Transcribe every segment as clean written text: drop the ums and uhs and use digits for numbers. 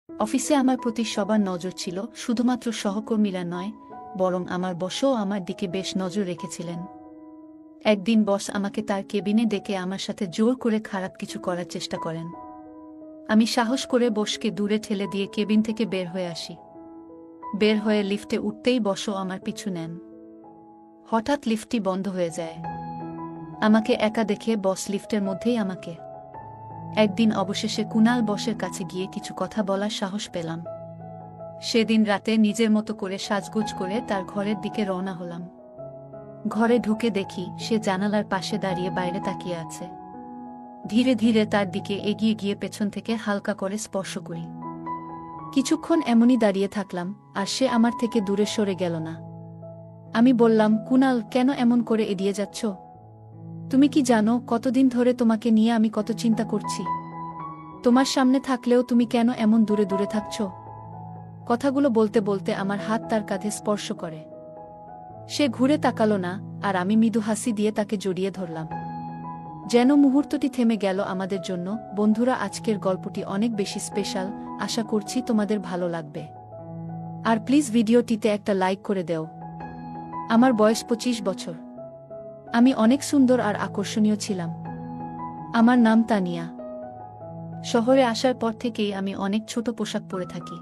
অফিসে আমার প্রতি সবার নজর ছিল, শুধুমাত্র সহকর্মীরা নয়, বরং আমার বসও আমার দিকে বেশ নজর রেখেছিলেন। একদিন বস আমাকে তার কেবিনে ডেকে আমার সাথে জোর করে খারাপ কিছু করার চেষ্টা করেন। আমি সাহস করে বসকে দূরে ঠেলে দিয়ে কেবিন থেকে বের হয়ে আসি। বের হয়ে লিফটে উঠতেই বসও আমার পিছু নেন। হঠাৎ লিফটটি বন্ধ হয়ে যায়। আমাকে একা দেখে বস লিফটের মধ্যেই আমাকে। একদিন অবশেষে কুনাল বসের কাছে গিয়ে কিছু কথা বলার সাহস পেলাম। সেদিন রাতে নিজের মতো করে সাজগোজ করে তার ঘরের দিকে রওনা হলাম। ঘরে ঢুকে দেখি সে জানালার পাশে দাঁড়িয়ে বাইরে তাকিয়ে আছে। ধীরে ধীরে তার দিকে এগিয়ে গিয়ে পেছন থেকে হালকা করে স্পর্শ করি। কিছুক্ষণ এমনই দাঁড়িয়ে থাকলাম, আর সে আমার থেকে দূরে সরে গেল না। আমি বললাম, কুনাল, কেন এমন করে এড়িয়ে যাচ্ছ? তুমি কি জানো কতদিন ধরে তোমাকে নিয়ে আমি কত চিন্তা করছি? তোমার সামনে থাকলেও তুমি কেন এমন দূরে দূরে থাকছ? কথাগুলো বলতে বলতে আমার হাত তার কাঁধে স্পর্শ করে। সে ঘুরে তাকালো না, আর আমি মৃদু হাসি দিয়ে তাকে জড়িয়ে ধরলাম। যেন মুহূর্তটি থেমে গেল আমাদের জন্য। বন্ধুরা, আজকের গল্পটি অনেক বেশি স্পেশাল। আশা করছি তোমাদের ভালো লাগবে। আর প্লিজ ভিডিওটিতে একটা লাইক করে দেও। আমার বয়স 25 বছর। আমি অনেক সুন্দর আর আকর্ষণীয় ছিলাম। আমার নাম তানিয়া। শহরে আসার পর থেকেই আমি অনেক ছোট পোশাক পরে থাকি,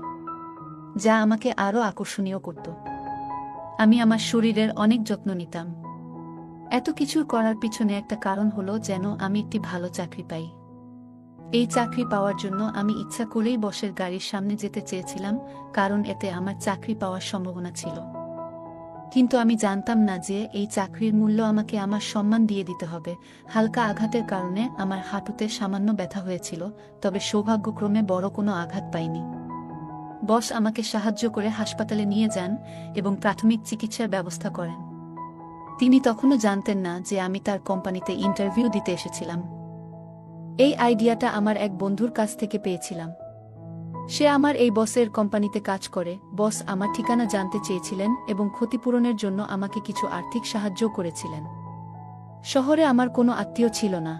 যা আমাকে আরও আকর্ষণীয় করত। আমি আমার শরীরের অনেক যত্ন নিতাম। এত কিছু করার পিছনে একটা কারণ হলো যেন আমি একটি ভালো চাকরি পাই। এই চাকরি পাওয়ার জন্য আমি ইচ্ছা করেই বসের গাড়ির সামনে যেতে চেয়েছিলাম, কারণ এতে আমার চাকরি পাওয়ার সম্ভাবনা ছিল। কিন্তু আমি জানতাম না যে এই চাকরির মূল্য আমাকে আমার সম্মান দিয়ে দিতে হবে। হালকা আঘাতের কারণে আমার হাঁটুতে সামান্য ব্যথা হয়েছিল, তবে সৌভাগ্যক্রমে বড় কোনো আঘাত পাইনি। বস আমাকে সাহায্য করে হাসপাতালে নিয়ে যান এবং প্রাথমিক চিকিৎসার ব্যবস্থা করেন। তিনি তখনও জানতেন না যে আমি তার কোম্পানিতে ইন্টারভিউ দিতে এসেছিলাম। এই আইডিয়াটা আমার এক বন্ধুর কাছ থেকে পেয়েছিলাম। সে আমার এই বসের কোম্পানিতে কাজ করে। বস আমার ঠিকানা জানতে চেয়েছিলেন এবং ক্ষতিপূরণের জন্য আমাকে কিছু আর্থিক সাহায্য করেছিলেন। শহরে আমার কোনো আত্মীয় ছিল না,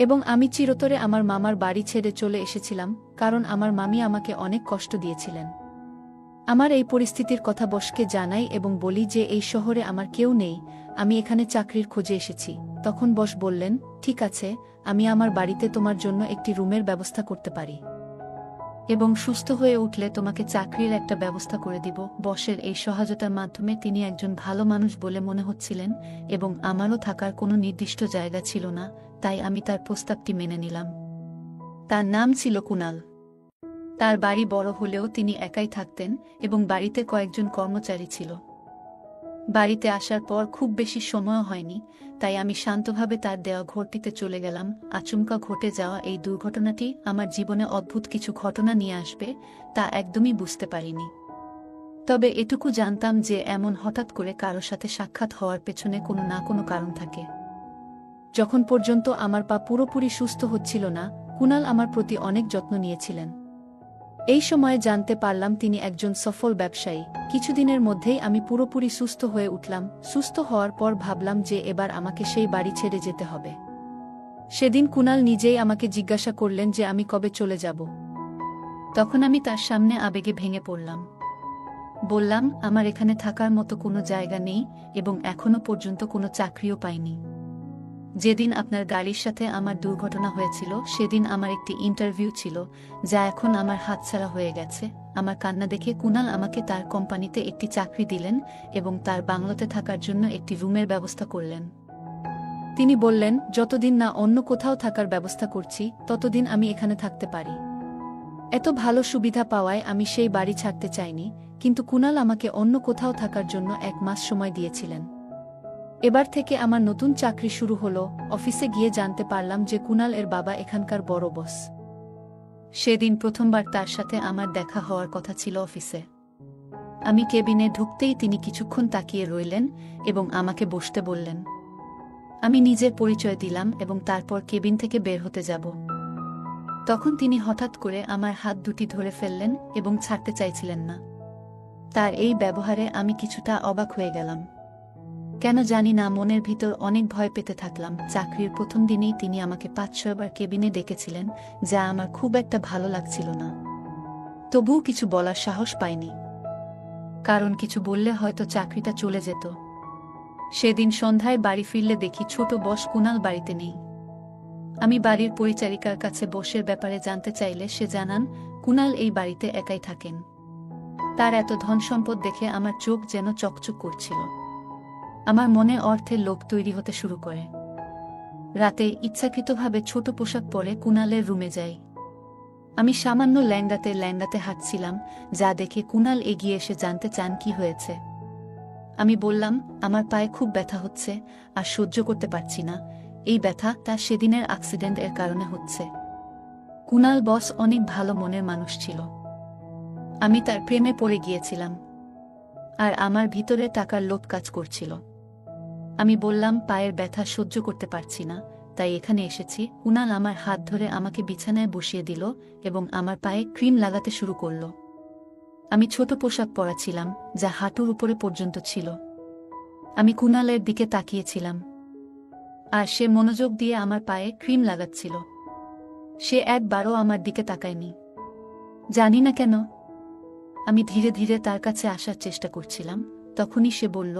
এবং আমি চিরতরে আমার মামার বাড়ি ছেড়ে চলে এসেছিলাম, কারণ আমার মামি আমাকে অনেক কষ্ট দিয়েছিলেন। আমার এই পরিস্থিতির কথা বসকে জানাই এবং বলি যে এই শহরে আমার কেউ নেই, আমি এখানে চাকরির খোঁজে এসেছি। তখন বস বললেন, ঠিক আছে, আমি আমার বাড়িতে তোমার জন্য একটি রুমের ব্যবস্থা করতে পারি, এবং সুস্থ হয়ে উঠলে তোমাকে চাকরির একটা ব্যবস্থা করে দিব। বসের এই সহায়তার মাধ্যমে তিনি একজন ভালো মানুষ বলে মনে হচ্ছিলেন, এবং আমারও থাকার কোনো নির্দিষ্ট জায়গা ছিল না, তাই আমি তার প্রস্তাবটি মেনে নিলাম। তার নাম ছিল কুনাল। তার বাড়ি বড় হলেও তিনি একাই থাকতেন এবং বাড়িতে কয়েকজন কর্মচারী ছিল। বাড়িতে আসার পর খুব বেশি সময়ও হয়নি, তাই আমি শান্তভাবে তার দেওয়া ঘরটিতে চলে গেলাম। আচমকা ঘটে যাওয়া এই দুর্ঘটনাটি আমার জীবনে অদ্ভুত কিছু ঘটনা নিয়ে আসবে তা একদমই বুঝতে পারিনি। তবে এটুকু জানতাম যে এমন হঠাৎ করে কারো সাথে সাক্ষাৎ হওয়ার পেছনে কোনো না কোনো কারণ থাকে। যখন পর্যন্ত আমার পা পুরোপুরি সুস্থ হচ্ছিল না, কুনাল আমার প্রতি অনেক যত্ন নিয়েছিলেন। এই সময়ে জানতে পারলাম তিনি একজন সফল ব্যবসায়ী। কিছুদিনের মধ্যেই আমি পুরোপুরি সুস্থ হয়ে উঠলাম। সুস্থ হওয়ার পর ভাবলাম যে এবার আমাকে সেই বাড়ি ছেড়ে যেতে হবে। সেদিন কুনাল নিজেই আমাকে জিজ্ঞাসা করলেন যে আমি কবে চলে যাব। তখন আমি তার সামনে আবেগে ভেঙে পড়লাম। বললাম, আমার এখানে থাকার মতো কোনো জায়গা নেই এবং এখনো পর্যন্ত কোনো চাকরিও পাইনি। যেদিন আপনার গাড়ির সাথে আমার দুর্ঘটনা হয়েছিল সেদিন আমার একটি ইন্টারভিউ ছিল, যা এখন আমার হাতছাড়া হয়ে গেছে। আমার কান্না দেখে কুনাল আমাকে তার কোম্পানিতে একটি চাকরি দিলেন এবং তার বাংলোতে থাকার জন্য একটি রুমের ব্যবস্থা করলেন। তিনি বললেন, যতদিন না অন্য কোথাও থাকার ব্যবস্থা করছি ততদিন আমি এখানে থাকতে পারি। এত ভালো সুবিধা পাওয়ায় আমি সেই বাড়ি ছাড়তে চাইনি, কিন্তু কুনাল আমাকে অন্য কোথাও থাকার জন্য 1 মাস সময় দিয়েছিলেন। এবার থেকে আমার নতুন চাকরি শুরু হলো। অফিসে গিয়ে জানতে পারলাম যে কুনাল এর বাবা এখানকার বড় বস। সেদিন প্রথমবার তার সাথে আমার দেখা হওয়ার কথা ছিল অফিসে। আমি কেবিনে ঢুকতেই তিনি কিছুক্ষণ তাকিয়ে রইলেন এবং আমাকে বসতে বললেন। আমি নিজের পরিচয় দিলাম এবং তারপর কেবিন থেকে বের হতে যাব। তখন তিনি হঠাৎ করে আমার হাত দুটি ধরে ফেললেন এবং ছাড়তে চাইছিলেন না। তার এই ব্যবহারে আমি কিছুটা অবাক হয়ে গেলাম। কেন জানি না মনের ভিতর অনেক ভয় পেতে থাকলাম। চাকরির প্রথম দিনেই তিনি আমাকে 5-6 বার কেবিনে ডেকেছিলেন, যা আমার খুব একটা ভালো লাগছিল না। তবুও কিছু বলার সাহস পাইনি, কারণ কিছু বললে হয়তো চাকরিটা চলে যেত। সেদিন সন্ধ্যায় বাড়ি ফিরলে দেখি ছোট বস কুনাল বাড়িতে নেই। আমি বাড়ির পরিচারিকার কাছে বসের ব্যাপারে জানতে চাইলে সে জানান কুনাল এই বাড়িতে একাই থাকেন। তার এত ধন সম্পদ দেখে আমার চোখ যেন চকচক করছিল। আমার মনে অর্থের লোভ তৈরি হতে শুরু করে। রাতে ইচ্ছাকৃতভাবে ছোট পোশাক পরে কুনালের রুমে যাই। আমি সামান্য ল্যাংড়াতে হাঁটছিলাম, যা দেখে কুনাল এগিয়ে এসে জানতে চান কি হয়েছে। আমি বললাম, আমার পায়ে খুব ব্যথা হচ্ছে, আর সহ্য করতে পারছি না। এই ব্যথা তার সেদিনের অ্যাক্সিডেন্ট এর কারণে হচ্ছে। কুনাল বস অনেক ভালো মনের মানুষ ছিল। আমি তার প্রেমে পড়ে গিয়েছিলাম, আর আমার ভিতরে টাকার লোভ কাজ করছিল। আমি বললাম, পায়ের ব্যথা সহ্য করতে পারছি না, তাই এখানে এসেছি। কুনাল আমার হাত ধরে আমাকে বিছানায় বসিয়ে দিল এবং আমার পায়ে ক্রিম লাগাতে শুরু করল। আমি ছোট পোশাক পরা ছিলাম, যা হাঁটুর উপরে পর্যন্ত ছিল। আমি কুনালের দিকে তাকিয়েছিলাম, আর সে মনোযোগ দিয়ে আমার পায়ে ক্রিম লাগাচ্ছিল। সে একবারও আমার দিকে তাকায়নি। জানি না কেন। আমি ধীরে ধীরে তার কাছে আসার চেষ্টা করছিলাম। তখনই সে বলল,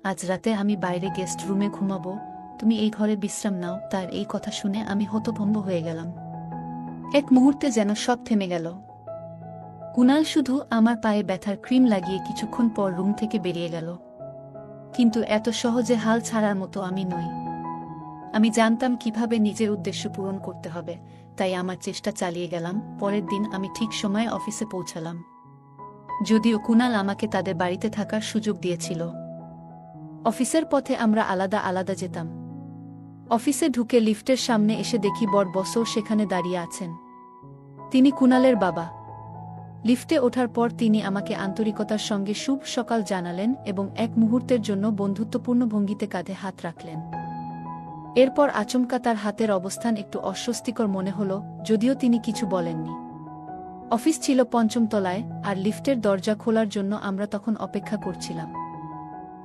আজ রাতে আমি বাইরে গেস্ট রুমে ঘুমাবো, তুমি এই ঘরে বিশ্রাম নাও। তার এই কথা শুনে আমি হতভম্ব হয়ে গেলাম। এক মুহূর্তে যেন সব থেমে গেল। কুনাল শুধু আমার পায়ে ব্যথার ক্রিম লাগিয়ে কিছুক্ষণ পর রুম থেকে বেরিয়ে গেল। কিন্তু এত সহজে হাল ছাড়ার মতো আমি নই। আমি জানতাম কিভাবে নিজের উদ্দেশ্য পূরণ করতে হবে, তাই আমার চেষ্টা চালিয়ে গেলাম। পরের দিন আমি ঠিক সময়ে অফিসে পৌঁছালাম, যদিও কুনাল আমাকে তাদের বাড়িতে থাকার সুযোগ দিয়েছিল। অফিসের পথে আমরা আলাদা আলাদা যেতাম। অফিসে ঢুকে লিফটের সামনে এসে দেখি বড় বসও সেখানে দাঁড়িয়ে আছেন। তিনি কুনালের বাবা। লিফটে ওঠার পর তিনি আমাকে আন্তরিকতার সঙ্গে শুভ সকাল জানালেন এবং এক মুহূর্তের জন্য বন্ধুত্বপূর্ণ ভঙ্গিতে কাঁধে হাত রাখলেন। এরপর আচমকা তার হাতের অবস্থান একটু অস্বস্তিকর মনে হল, যদিও তিনি কিছু বলেননি। অফিস ছিল ৫ম তলায়, আর লিফটের দরজা খোলার জন্য আমরা তখন অপেক্ষা করছিলাম।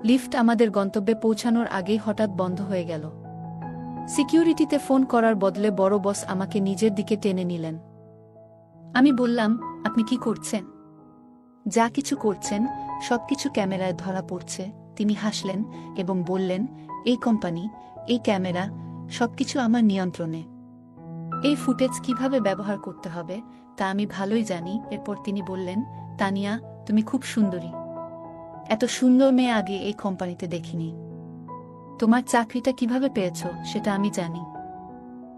লিফট আমাদের গন্তব্যে পৌঁছানোর আগেই হঠাৎ বন্ধ হয়ে গেল। সিকিউরিটিতে ফোন করার বদলে বড় বস আমাকে নিজের দিকে টেনে নিলেন। আমি বললাম, আপনি কি করছেন? যা কিছু করছেন সবকিছু ক্যামেরায় ধরা পড়ছে। তিনি হাসলেন এবং বললেন, এই কোম্পানি, এই ক্যামেরা, সবকিছু আমার নিয়ন্ত্রণে। এই ফুটেজ কিভাবে ব্যবহার করতে হবে তা আমি ভালোই জানি। এরপর তিনি বললেন, তানিয়া, তুমি খুব সুন্দরী। এত সুন্দর মেয়ে আগে এই কোম্পানিতে দেখিনি। তোমার চাকরিটা কিভাবে পেয়েছ সেটা আমি জানি,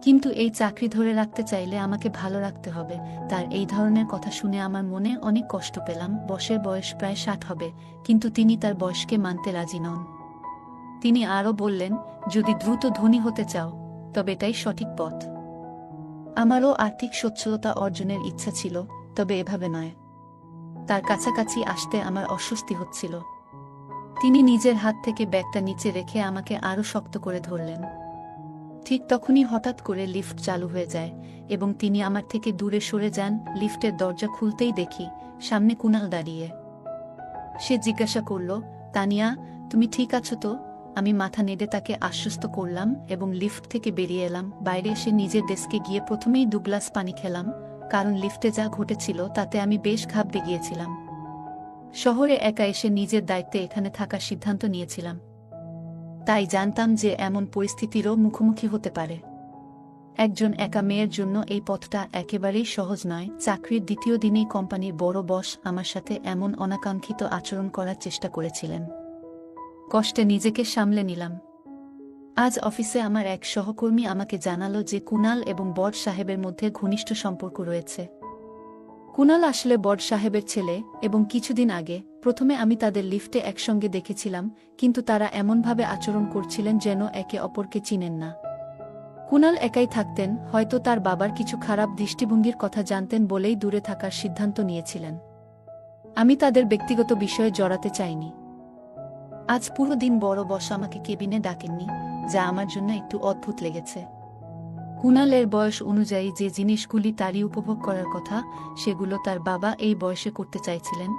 কিন্তু এই চাকরি ধরে রাখতে চাইলে আমাকে ভালো রাখতে হবে। তার এই ধরনের কথা শুনে আমার মনে অনেক কষ্ট পেলাম। বসের বয়স প্রায় ৬০ হবে, কিন্তু তিনি তার বয়সকে মানতে রাজি নন। তিনি আরও বললেন, যদি দ্রুত ধনী হতে চাও তবে এটাই সঠিক পথ। আমারও আর্থিক সচ্ছলতা অর্জনের ইচ্ছা ছিল, তবে এভাবে নয়। তার কাছাকাছি আসতে আমার অস্বস্তি হচ্ছিল। তিনি নিজের হাত থেকে ব্যাগটা নিচে রেখে আমাকে আরও শক্ত করে ধরলেন। ঠিক তখনই হঠাৎ করে লিফট চালু হয়ে যায় এবং তিনি আমার থেকে দূরে সরে যান। লিফটের দরজা খুলতেই দেখি সামনে কুনাল দাঁড়িয়ে। সে জিজ্ঞাসা করল, তানিয়া, তুমি ঠিক আছো তো? আমি মাথা নেড়ে তাকে আশ্বস্ত করলাম এবং লিফট থেকে বেরিয়ে এলাম। বাইরে এসে নিজের ডেস্কে গিয়ে প্রথমেই ২ গ্লাস পানি খেলাম, কারণ লিফটে যা ঘটেছিল তাতে আমি বেশ ঘাবড়ে গিয়েছিলাম। শহরে একা এসে নিজের দায়িত্বে এখানে থাকার সিদ্ধান্ত নিয়েছিলাম, তাই জানতাম যে এমন পরিস্থিতিরও মুখোমুখি হতে পারে। একজন একা মেয়ের জন্য এই পথটা একেবারেই সহজ নয়। চাকরির দ্বিতীয় দিনেই কোম্পানির বড় বস আমার সাথে এমন অনাকাঙ্ক্ষিত আচরণ করার চেষ্টা করেছিলেন। কষ্টে নিজেকে সামলে নিলাম। আজ অফিসে আমার এক সহকর্মী আমাকে জানালো যে কুনাল এবং বড় সাহেবের মধ্যে ঘনিষ্ঠ সম্পর্ক রয়েছে। কুনাল আসলে বড় সাহেবের ছেলে এবং কিছুদিন আগে প্রথমে আমি তাদের লিফটে একসঙ্গে দেখেছিলাম, কিন্তু তারা এমনভাবে আচরণ করছিলেন যেন একে অপরকে চিনেন না। কুনাল একাই থাকতেন, হয়তো তার বাবার কিছু খারাপ দৃষ্টিভঙ্গির কথা জানতেন বলেই দূরে থাকার সিদ্ধান্ত নিয়েছিলেন। আমি তাদের ব্যক্তিগত বিষয়ে জড়াতে চাইনি। আজ পুরো দিন বড় বস আমাকে কেবিনে ডাকেননি, যা আমার জন্য একটু অদ্ভুত লেগেছে। কুনালের বয়স অনুযায়ী যে জিনিসগুলি তারই উপভোগ করার কথা, সেগুলো তার বাবা এই বয়সে করতে চাইছিলেন।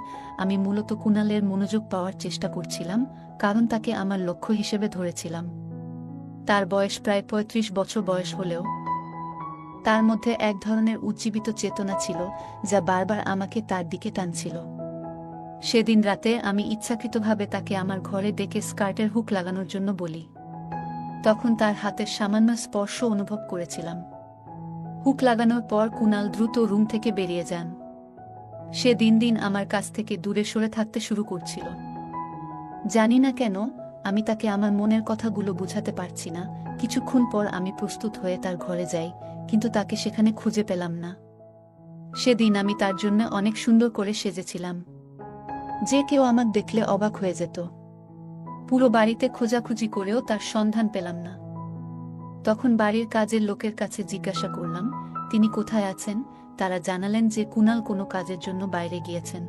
আমি মূলত কুনালের মনোযোগ পাওয়ার চেষ্টা করছিলাম, কারণ তাকে আমার লক্ষ্য হিসেবে ধরেছিলাম। তার বয়স প্রায় ৩৫ বছর বয়স হলেও তার মধ্যে এক ধরনের উজ্জীবিত চেতনা ছিল যা বারবার আমাকে তার দিকে টানছিল। সেদিন রাতে আমি ইচ্ছাকৃতভাবে তাকে আমার ঘরে ডেকে স্কার্টের হুক লাগানোর জন্য বলি। তখন তার হাতের সামান্য স্পর্শ অনুভব করেছিলাম। হুক লাগানোর পর কুনাল দ্রুত রুম থেকে বেরিয়ে যান। সে দিন দিন আমার কাছ থেকে দূরে সরে থাকতে শুরু করছিল। জানি না কেন আমি তাকে আমার মনের কথাগুলো বুঝাতে পারছি না। কিছুক্ষণ পর আমি প্রস্তুত হয়ে তার ঘরে যাই, কিন্তু তাকে সেখানে খুঁজে পেলাম না। সেদিন আমি তার জন্য অনেক সুন্দর করে সেজেছিলাম, যে কেউ আমাকে দেখলে অবাক হয়ে যেত। পুরো বাড়িতে খোঁজাখুঁজি করেও তার সন্ধান পেলাম না। তখন বাড়ির কাজের লোকের কাছে জিজ্ঞাসা করলাম তিনি কোথায় আছেন। তারা জানালেন যে কুনাল কোনো কাজের জন্য বাইরে গিয়েছেন।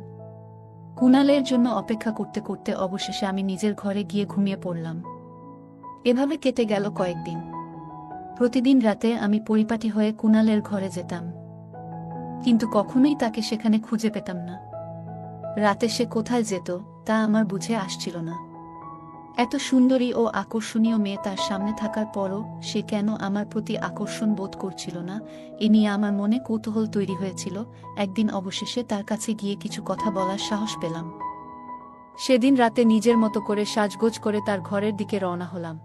কুনালের জন্য অপেক্ষা করতে করতে অবশেষে আমি নিজের ঘরে গিয়ে ঘুমিয়ে পড়লাম। এভাবে কেটে গেল কয়েকদিন। প্রতিদিন রাতে আমি পরিপাটি হয়ে কুনালের ঘরে যেতাম, কিন্তু কখনোই তাকে সেখানে খুঁজে পেতাম না। রাতে সে কোথায় যেত তা আমার বুঝে আসছিল না। এত সুন্দরী ও আকর্ষণীয় মেয়ে তার সামনে থাকার পরও সে কেন আমার প্রতি আকর্ষণ বোধ করছিল না, এ নিয়ে আমার মনে কৌতূহল তৈরি হয়েছিল। একদিন অবশেষে তার কাছে গিয়ে কিছু কথা বলার সাহস পেলাম। সেদিন রাতে নিজের মতো করে সাজগোজ করে তার ঘরের দিকে রওনা হলাম।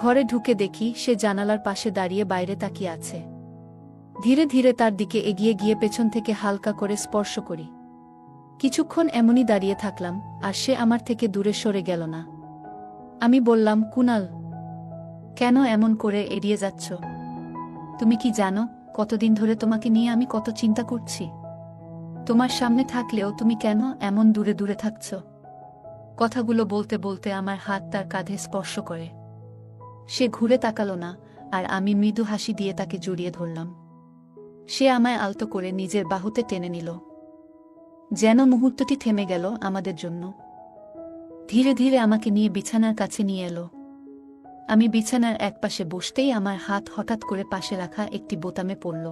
ঘরে ঢুকে দেখি সে জানালার পাশে দাঁড়িয়ে বাইরে তাকিয়ে আছে। ধীরে ধীরে তার দিকে এগিয়ে গিয়ে পেছন থেকে হালকা করে স্পর্শ করি। কিছুক্ষণ এমনই দাঁড়িয়ে থাকলাম, আর সে আমার থেকে দূরে সরে গেল না। আমি বললাম, কুনাল, কেন এমন করে এড়িয়ে যাচ্ছ? তুমি কি জানো কতদিন ধরে তোমাকে নিয়ে আমি কত চিন্তা করছি? তোমার সামনে থাকলেও তুমি কেন এমন দূরে দূরে থাকছ? কথাগুলো বলতে বলতে আমার হাত তার কাঁধে স্পর্শ করে। সে ঘুরে তাকালো না, আর আমি মৃদু হাসি দিয়ে তাকে জড়িয়ে ধরলাম। সে আমায় আলতো করে নিজের বাহুতে টেনে নিল, যেন মুহূর্তটি থেমে গেল আমাদের জন্য। ধীরে ধীরে আমাকে নিয়ে বিছানার কাছে নিয়ে এলো। আমি বিছানার একপাশে বসতেই আমার হাত হঠাৎ করে পাশে রাখা একটি বোতামে পড়ল।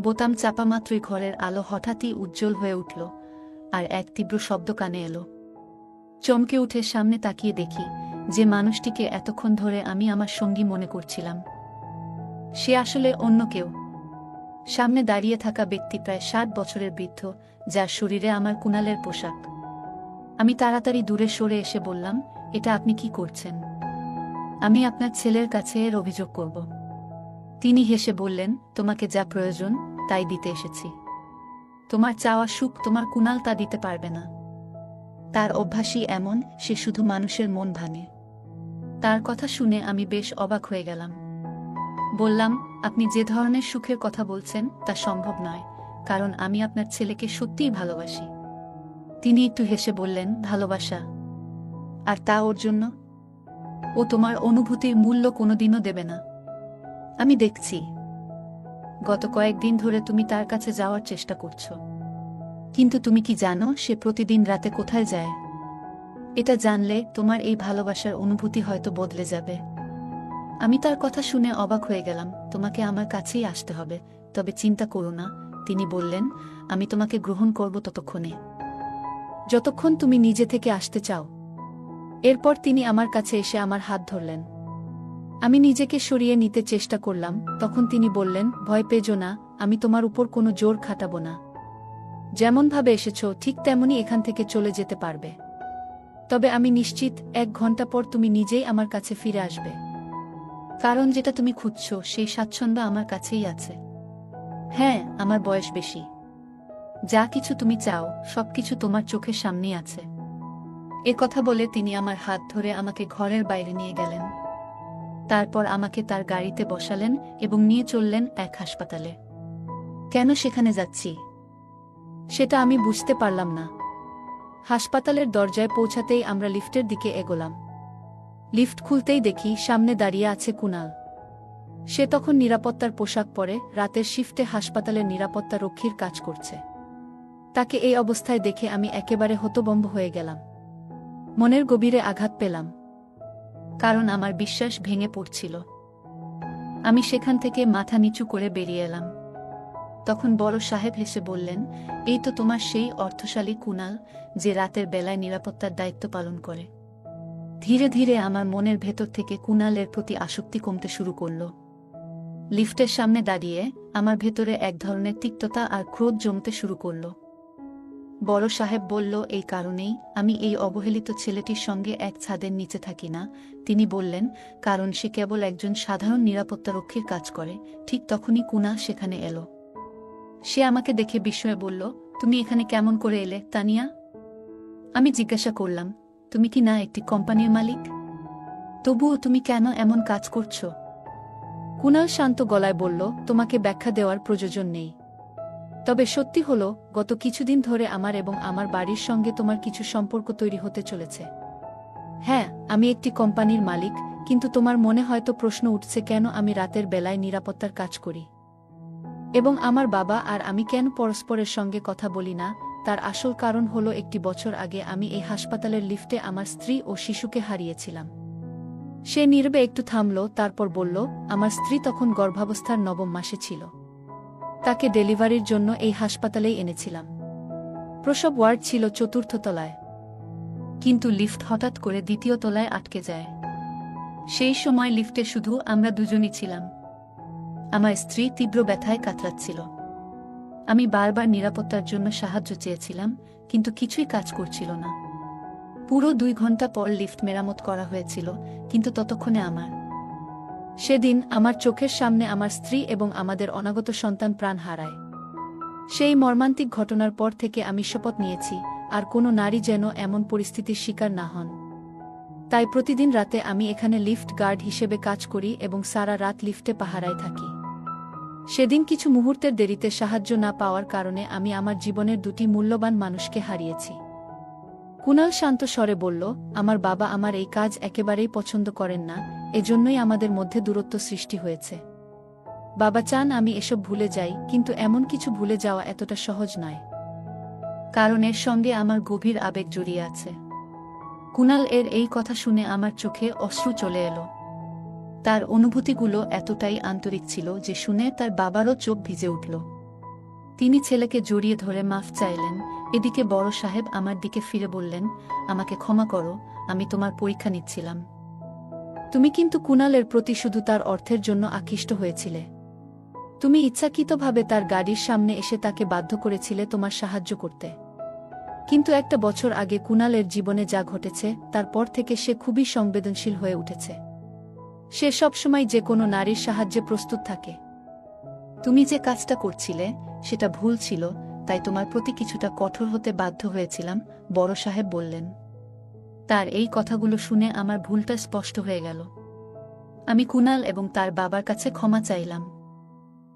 বোতাম চাপা মাত্রই ঘরের আলো হঠাৎই উজ্জ্বল হয়ে উঠল, আর এক তীব্র শব্দ কানে এলো। চমকে উঠে সামনে তাকিয়ে দেখি যে মানুষটিকে এতক্ষণ ধরে আমি আমার সঙ্গী মনে করছিলাম, সে আসলে অন্য কেউ। সামনে দাঁড়িয়ে থাকা ব্যক্তি প্রায় 60 বছরের বৃদ্ধ, যার শরীরে আমার কুনালের পোশাক। আমি তাড়াতাড়ি দূরে সরে এসে বললাম, এটা আপনি কি করছেন? আমি আপনার ছেলের কাছে এর অভিযোগ করব। তিনি হেসে বললেন, তোমাকে যা প্রয়োজন তাই দিতে এসেছি। তোমার চাওয়া সুখ তোমার কুনাল তা দিতে পারবে না। তার অভ্যাসই এমন, সে শুধু মানুষের মন ভাঙে। তার কথা শুনে আমি বেশ অবাক হয়ে গেলাম। বললাম, আপনি যে ধরনের সুখের কথা বলছেন তা সম্ভব নয়, কারণ আমি আপনার ছেলেকে সত্যিই ভালোবাসি। তিনি একটু হেসে বললেন, ভালোবাসা? আর তা ওর জন্য? ও তোমার অনুভূতির মূল্য কোনোদিনও দেবে না। আমি দেখছি গত কয়েকদিন ধরে তুমি তার কাছে যাওয়ার চেষ্টা করছো, কিন্তু তুমি কি জানো সে প্রতিদিন রাতে কোথায় যায়? এটা জানলে তোমার এই ভালোবাসার অনুভূতি হয়তো বদলে যাবে। আমি তার কথা শুনে অবাক হয়ে গেলাম। তোমাকে আমার কাছেই আসতে হবে, তবে চিন্তা করো না, তিনি বললেন, আমি তোমাকে গ্রহণ করব ততক্ষণে, যতক্ষণ তুমি নিজে থেকে আসতে চাও। এরপর তিনি আমার কাছে এসে আমার হাত ধরলেন। আমি নিজেকে সরিয়ে নিতে চেষ্টা করলাম। তখন তিনি বললেন, ভয় পেজো না, আমি তোমার উপর কোনো জোর খাটাবো না। যেমনভাবে এসেছো ঠিক তেমনই এখান থেকে চলে যেতে পারবে। তবে আমি নিশ্চিত 1 ঘন্টা পর তুমি নিজেই আমার কাছে ফিরে আসবে, কারণ যেটা তুমি খুঁজছো সেই স্বাচ্ছন্দ্য আমার কাছেই আছে। হ্যাঁ, আমার বয়স বেশি, যা কিছু তুমি চাও সবকিছু তোমার চোখের সামনেই আছে। এ কথা বলে তিনি আমার হাত ধরে আমাকে ঘরের বাইরে নিয়ে গেলেন। তারপর আমাকে তার গাড়িতে বসালেন এবং নিয়ে চললেন এক হাসপাতালে। কেন সেখানে যাচ্ছি সেটা আমি বুঝতে পারলাম না। হাসপাতালের দরজায় পৌঁছাতেই আমরা লিফটের দিকে এগোলাম। লিফট খুলতেই দেখি সামনে দাঁড়িয়ে আছে কুনাল। সে তখন নিরাপত্তার পোশাক পরে রাতের শিফটে হাসপাতালের নিরাপত্তা রক্ষীর কাজ করছে। তাকে এই অবস্থায় দেখে আমি একেবারে হতভম্ব হয়ে গেলাম। মনের গভীরে আঘাত পেলাম, কারণ আমার বিশ্বাস ভেঙে পড়ছিল। আমি সেখান থেকে মাথা নিচু করে বেরিয়ে এলাম। তখন বড় সাহেব হেসে বললেন, এই তো তোমার সেই অর্থশালী কুনাল, যে রাতের বেলায় নিরাপত্তার দায়িত্ব পালন করে। ধীরে ধীরে আমার মনের ভেতর থেকে কুনালের প্রতি আসক্তি কমতে শুরু করল। লিফটের সামনে দাঁড়িয়ে আমার ভেতরে এক ধরনের তিক্ততা আর ক্রোধ জমতে শুরু করল। বড় সাহেব বলল, এই কারণেই আমি এই অবহেলিত ছেলেটির সঙ্গে এক ছাদের নিচে থাকি না। তিনি বললেন, কারণ সে কেবল একজন সাধারণ নিরাপত্তারক্ষীর কাজ করে। ঠিক তখনই কুনাল সেখানে এলো। সে আমাকে দেখে বিস্ময়ে বলল, তুমি এখানে কেমন করে এলে, তানিয়া? আমি জিজ্ঞাসা করলাম, তুমি কি না একটি কোম্পানির মালিক? তবুও তুমি কেন এমন কাজ করছো? কুনাল শান্ত গলায় বলল, তোমাকে ব্যাখ্যা দেওয়ার প্রয়োজন নেই। তবে সত্যি হলো, গত কিছুদিন ধরে আমার এবং আমার বাড়ির সঙ্গে তোমার কিছু সম্পর্ক তৈরি হতে চলেছে। হ্যাঁ, আমি একটি কোম্পানির মালিক, কিন্তু তোমার মনে হয়তো প্রশ্ন উঠছে কেন আমি রাতের বেলায় নিরাপত্তার কাজ করি এবং আমার বাবা আর আমি কেন পরস্পরের সঙ্গে কথা বলি না। তার আসল কারণ হলো, একটি বছর আগে আমি এই হাসপাতালের লিফটে আমার স্ত্রী ও শিশুকে হারিয়েছিলাম। সে নীরবে একটু থামল, তারপর বলল, আমার স্ত্রী তখন গর্ভাবস্থার 9ম মাসে ছিল। তাকে ডেলিভারির জন্য এই হাসপাতালেই এনেছিলাম। প্রসব ওয়ার্ড ছিল 4র্থ তলায়, কিন্তু লিফট হঠাৎ করে 2য় তলায় আটকে যায়। সেই সময় লিফটে শুধু আমরা দুজনই ছিলাম। আমার স্ত্রী তীব্র ব্যথায় কাতরাচ্ছিল। আমি বারবার নিরাপত্তার জন্য সাহায্য চেয়েছিলাম, কিন্তু কিছুই কাজ করছিল না। পুরো 2 ঘন্টা পর লিফট মেরামত করা হয়েছিল, কিন্তু ততক্ষণে সেদিন আমার চোখের সামনে আমার স্ত্রী এবং আমাদের অনাগত সন্তান প্রাণ হারায়। সেই মর্মান্তিক ঘটনার পর থেকে আমি শপথ নিয়েছি, আর কোনো নারী যেন এমন পরিস্থিতির শিকার না হন। তাই প্রতিদিন রাতে আমি এখানে লিফট গার্ড হিসেবে কাজ করি এবং সারা রাত লিফটে পাহারায় থাকি। সেদিন কিছু মুহূর্তের দেরিতে সাহায্য না পাওয়ার কারণে আমি আমার জীবনের 2টি মূল্যবান মানুষকে হারিয়েছি। কুনাল শান্ত স্বরে বলল, আমার বাবা আমার এই কাজ একেবারেই পছন্দ করেন না, এজন্যই আমাদের মধ্যে দূরত্ব সৃষ্টি হয়েছে। বাবা চান আমি এসব ভুলে যাই, কিন্তু এমন কিছু ভুলে যাওয়া এতটা সহজ নয়, কারণ এর সঙ্গে আমার গভীর আবেগ জড়িয়ে আছে। কুনাল এর এই কথা শুনে আমার চোখে অশ্রু চলে এলো। তার অনুভূতিগুলো এতটাই আন্তরিক ছিল যে শুনে তার বাবারও চোখ ভিজে উঠল। তিনি ছেলেকে জড়িয়ে ধরে মাফ চাইলেন। এদিকে বড় সাহেব আমার দিকে ফিরে বললেন, আমাকে ক্ষমা করো, আমি তোমার পরীক্ষা নিচ্ছিলাম। তুমি কিন্তু কুনালের প্রতি শুধু তার অর্থের জন্য আকৃষ্ট হয়েছিলে। তুমি ইচ্ছাকৃতভাবে তার গাড়ির সামনে এসে তাকে বাধ্য করেছিলে তোমার সাহায্য করতে। কিন্তু একটা বছর আগে কুনালের জীবনে যা ঘটেছে, তারপর থেকে সে খুবই সংবেদনশীল হয়ে উঠেছে। সে সবসময় যে কোনো নারীর সাহায্যে প্রস্তুত থাকে। তুমি যে কাজটা করছিলে সেটা ভুল ছিল, তাই তোমার প্রতি কিছুটা কঠোর হতে বাধ্য হয়েছিলাম, বড় সাহেব বললেন। তার এই কথাগুলো শুনে আমার ভুলটা স্পষ্ট হয়ে গেল। আমি কুনাল এবং তার বাবার কাছে ক্ষমা চাইলাম।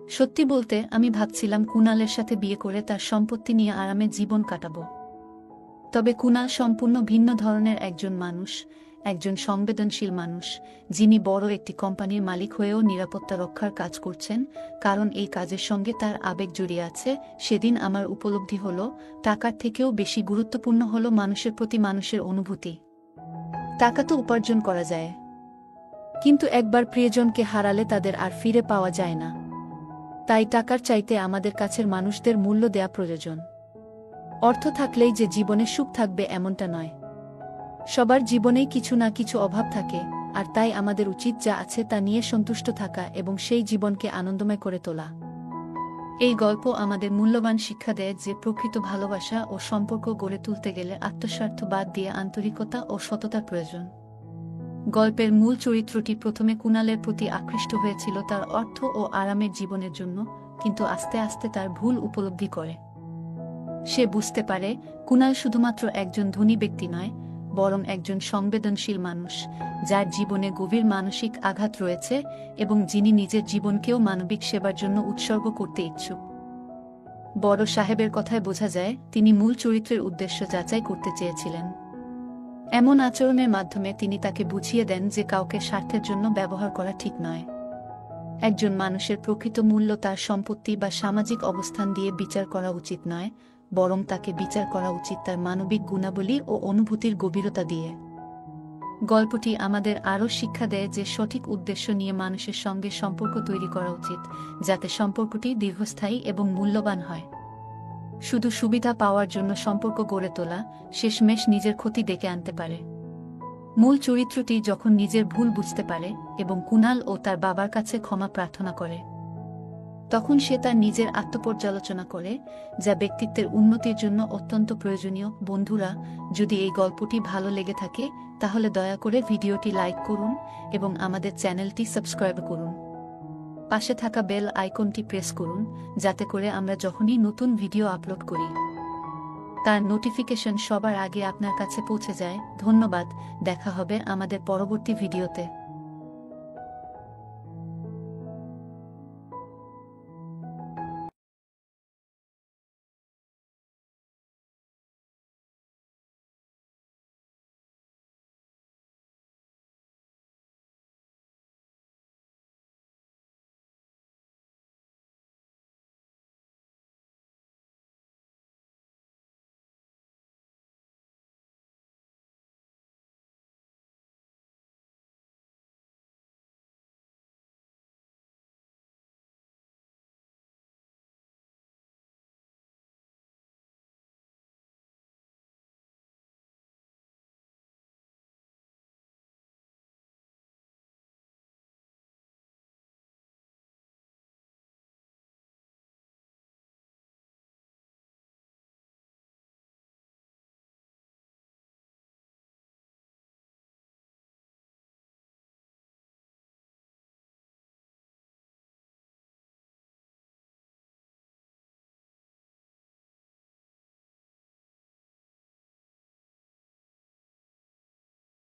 সত্যি বলতে, আমি ভাবছিলাম কুনালের সাথে বিয়ে করে তার সম্পত্তি নিয়ে আরামে জীবন কাটাবো। তবে কুনাল সম্পূর্ণ ভিন্ন ধরনের একজন মানুষ, একজন সংবেদনশীল মানুষ, যিনি বড় একটি কোম্পানির মালিক হয়েও নিরাপত্তা রক্ষার কাজ করছেন, কারণ এই কাজের সঙ্গে তার আবেগ জড়িয়ে আছে। সেদিন আমার উপলব্ধি হলো, টাকার থেকেও বেশি গুরুত্বপূর্ণ হলো মানুষের প্রতি মানুষের অনুভূতি। টাকা তো উপার্জন করা যায়, কিন্তু একবার প্রিয়জনকে হারালে তাদের আর ফিরে পাওয়া যায় না। তাই টাকার চাইতে আমাদের কাছের মানুষদের মূল্য দেয়া প্রয়োজন। অর্থ থাকলেই যে জীবনে সুখ থাকবে এমনটা নয়। সবার জীবনেই কিছু না কিছু অভাব থাকে, আর তাই আমাদের উচিত যা আছে তা নিয়ে সন্তুষ্ট থাকা এবং সেই জীবনকে আনন্দময় করে তোলা। এই গল্প আমাদের মূল্যবান শিক্ষা দেয় যে প্রকৃত ভালোবাসা ও সম্পর্ক গড়ে তুলতে গেলে আত্মস্বার্থ বাদ দিয়ে আন্তরিকতা ও সততার প্রয়োজন। গল্পের মূল চরিত্রটি প্রথমে কুনালের প্রতি আকৃষ্ট হয়েছিল তার অর্থ ও আরামের জীবনের জন্য, কিন্তু আস্তে আস্তে তার ভুল উপলব্ধি করে। সে বুঝতে পারে কুনাল শুধুমাত্র একজন ধনী ব্যক্তি নয়, বরং একজন সংবেদনশীল মানুষ, যার জীবনে গভীর মানসিক আঘাত রয়েছে এবং যিনি নিজের জীবনকেও মানবিক সেবার জন্য উৎসর্গ করতে ইচ্ছুক। বড় সাহেবের কথায় বোঝা যায় তিনি মূল চরিত্রের উদ্দেশ্য যাচাই করতে চেয়েছিলেন। এমন আচরণের মাধ্যমে তিনি তাকে বুঝিয়ে দেন যে কাউকে স্বার্থের জন্য ব্যবহার করা ঠিক নয়। একজন মানুষের প্রকৃত মূল্য তার সম্পত্তি বা সামাজিক অবস্থান দিয়ে বিচার করা উচিত নয়, বরং তাকে বিচার করা উচিত তার মানবিক গুণাবলী ও অনুভূতির গভীরতা দিয়ে। গল্পটি আমাদের আরও শিক্ষা দেয় যে সঠিক উদ্দেশ্য নিয়ে মানুষের সঙ্গে সম্পর্ক তৈরি করা উচিত, যাতে সম্পর্কটি দীর্ঘস্থায়ী এবং মূল্যবান হয়। শুধু সুবিধা পাওয়ার জন্য সম্পর্ক গড়ে তোলা শেষমেশ নিজের ক্ষতি ডেকে আনতে পারে। মূল চরিত্রটি যখন নিজের ভুল বুঝতে পারে এবং কুনাল ও তার বাবার কাছে ক্ষমা প্রার্থনা করে, তখন সে তার নিজের আত্মপর্যালোচনা করে, যা ব্যক্তিত্বের উন্নতির জন্য অত্যন্ত প্রয়োজনীয়। বন্ধুরা, যদি এই গল্পটি ভালো লেগে থাকে তাহলে দয়া করে ভিডিওটি লাইক করুন এবং আমাদের চ্যানেলটি সাবস্ক্রাইব করুন। পাশে থাকা বেল আইকনটি প্রেস করুন, যাতে করে আমরা যখনই নতুন ভিডিও আপলোড করি তার নোটিফিকেশন সবার আগে আপনার কাছে পৌঁছে যায়। ধন্যবাদ, দেখা হবে আমাদের পরবর্তী ভিডিওতে।